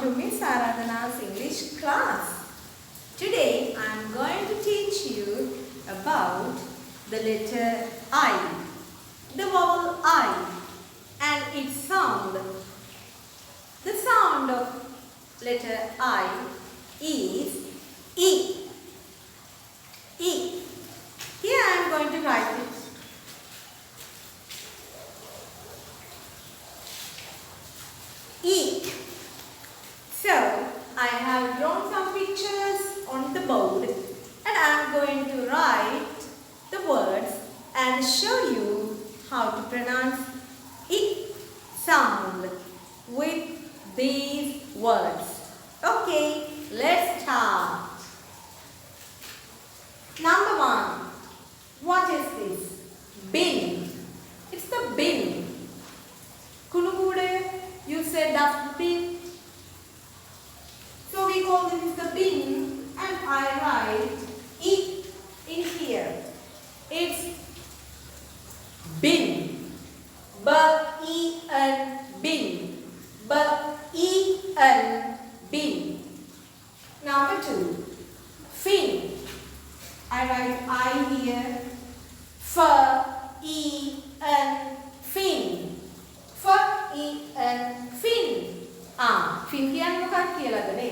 to Ms.Aradhana's English class. Today I am going to teach you about the letter I, the vowel I and its sound. The sound of letter I is E. E. Here I am going to write it. E. So, I have drawn some pictures on the board and I am going to write the words and show you how to pronounce E sound with these words. Okay, let's start. Number 1. What is this? Bin. It's the bin. Kulukude, you said dustbin. So we call this the bin and I write E in here. It's bin. B-E-N, bin. B-E-N, bin. Number 2. Fin. I write I here. F-E-N, fin. F-E-N, fin. Finn කියන්නේ මොකක්ද කියලාද නේ?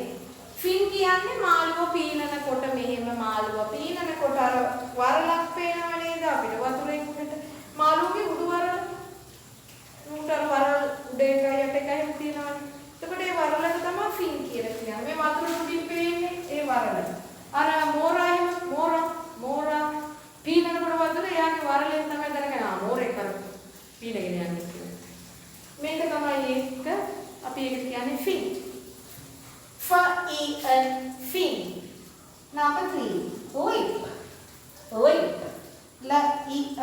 Finn කියන්නේ මාළුව පීනනකොට මෙහෙම මාළුව පීනනකොට අර වරලක් පේනව නේද අපිට වතුරේ උඩට මාළුවගේ උඩු වරල උඩට අර වරල් උඩ එකයි යට එකයි තියෙනවනේ. එතකොට ඒ වරලට තමයි ෆින් කියලා කියන්නේ. මේ වතුර උඩින් පේන්නේ ඒ වරල. අර මෝරා පීනනකොට වතුර එයාගේ වරලෙන් තමයි දැනගන්නේ මෝරේ කර පීනගෙන යන්නේ කියලා. මේක තමයි ඒක අපි ඒකට කියන්නේ fin. F-E-N, fin. Number 3. Lip. Lip. L-E-P.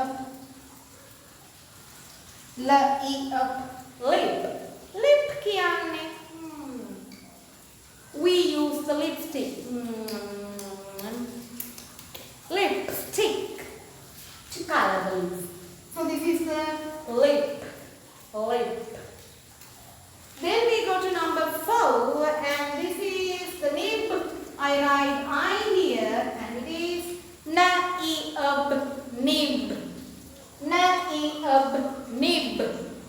L-E-P. Lip. Lip කියන්නේ we use the lipstick. Lipstick to color the lips. So this is the lip. Lip. Then we go to number 4 and this is the nib. I write I here and it is na-e-ub, nib. Na-e-ub, nib.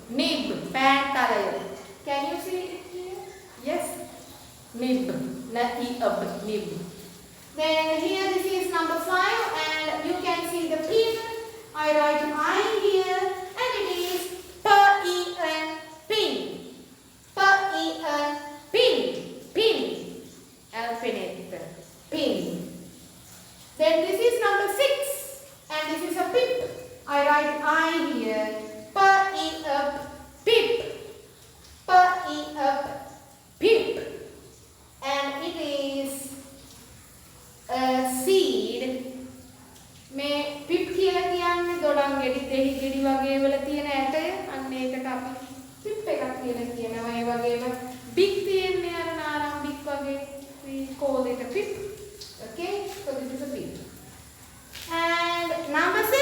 Nib, pantalaya. Can you see it here? Yes. Nib. Na-e-ub, nib. Then here this is number 5 and you can see the pin. I write I here and it is p-e-n, pin. P-E-N, pin, pin, alphabet, pin. Then this is number 6 and this is a pip. I write I here, P-E-P, pip, P-E-P, pip. And it is a seed. මේ pip කියලා කියන්නේ දොඩම් ගෙඩි දෙහි ගෙඩි වගේ වල තියෙන ඇටය. අන්න ඒකට අපි pip එකක් කියලා කියනවා. ඒ වගේම big තියෙන්නේ අර නාරම්බික් වගේ. We call it a pip. Okay? So this is a pip. And number 7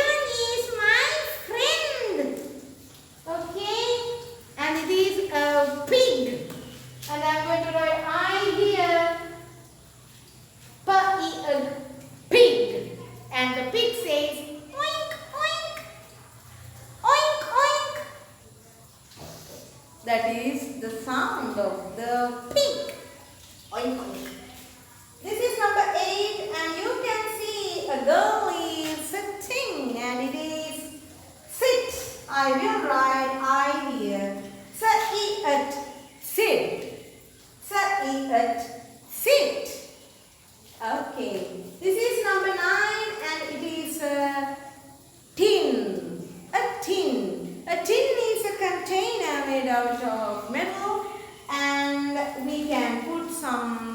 is my friend. Okay? And it is a pig. And I'm going to write I here. P-E-N, pig. And the pig says oink, oink. Oink, oink. That is the sound of the pig. Oink, oink. This is number 8 and you can see a girl is sitting and it is sit. I will write I here. S-E-T, sit. S-E-T, sit. Okay. This is number 9 and it is a tin. A tin. A tin is a container made out of metal and we can put some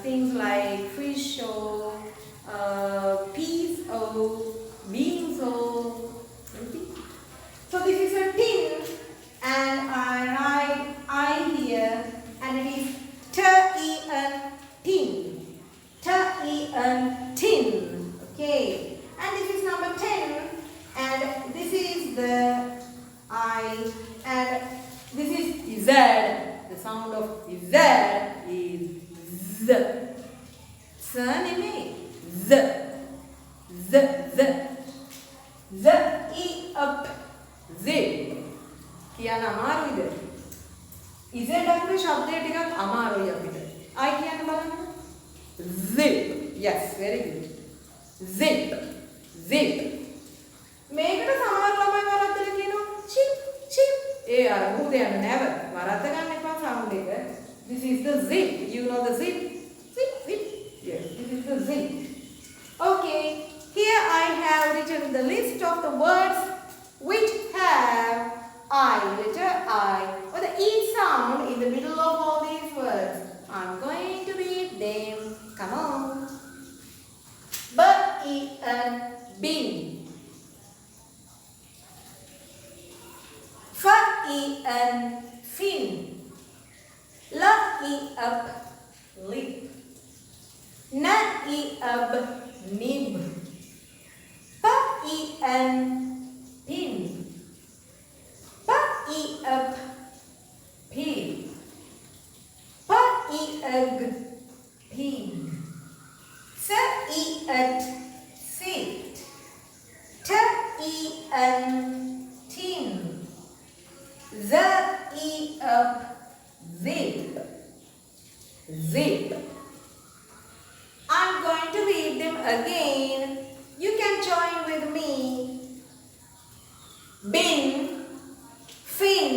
things like fish or peas or beans or anything. So this Z E up zip. කියන්න අමාරුයිද? ඉසෙන්ඩක්ගේ ශබ්දය ටිකක් අමාරුයි අපිට. ආයි කියන්න බලන්න. Zip. Yes, very good. Zip. Zip. මේකට සමහර ළමයි වරද්දලා කියනවා chip chip. ඒ අර මුහුද යන නැව වරද්ද ගන්න එපා සවුන්ඩ් එක. This is the zip. You know the zip? Zip zip. Yes, this is the zip. Okay. Here I have written the list of the words which have I, letter I, or the E sound in the middle of all these words. I'm going to read them. Come on. B-E-N, bin. F-E-N, fin. L-E-up, lip. N-E-up, nib. P-E-N, pin. P-E-up, pig. P-E-ug, pig. S-E-at, sit. T-E-n, tin. Z-E-up, zip. Zip. I'm going to read them again. You can join with me. Bin, fin,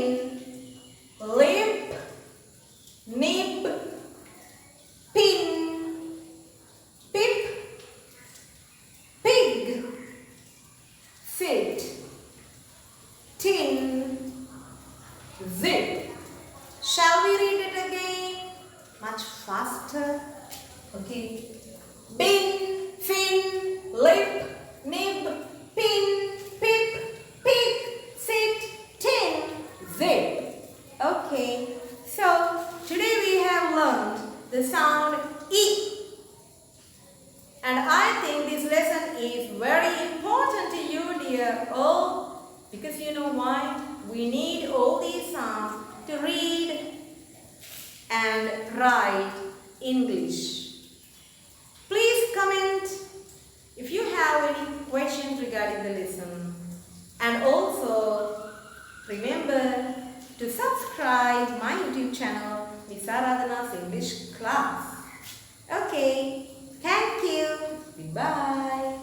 lip, nib, pin, pip, pig, sit, tin, zip. Shall we read it again? Much faster. Okay. Bin, fin, lip, nib, pin, pip, pig, sit, tin, zip. Okay, so today we have learned the sound E. And I think this lesson is very important to you, dear all, because you know why? We need all these sounds to read and write English. Please comment if you have any questions regarding the lesson. And also remember to subscribe my YouTube channel, Ms.Aradhana's English class. Okay, thank you. Goodbye.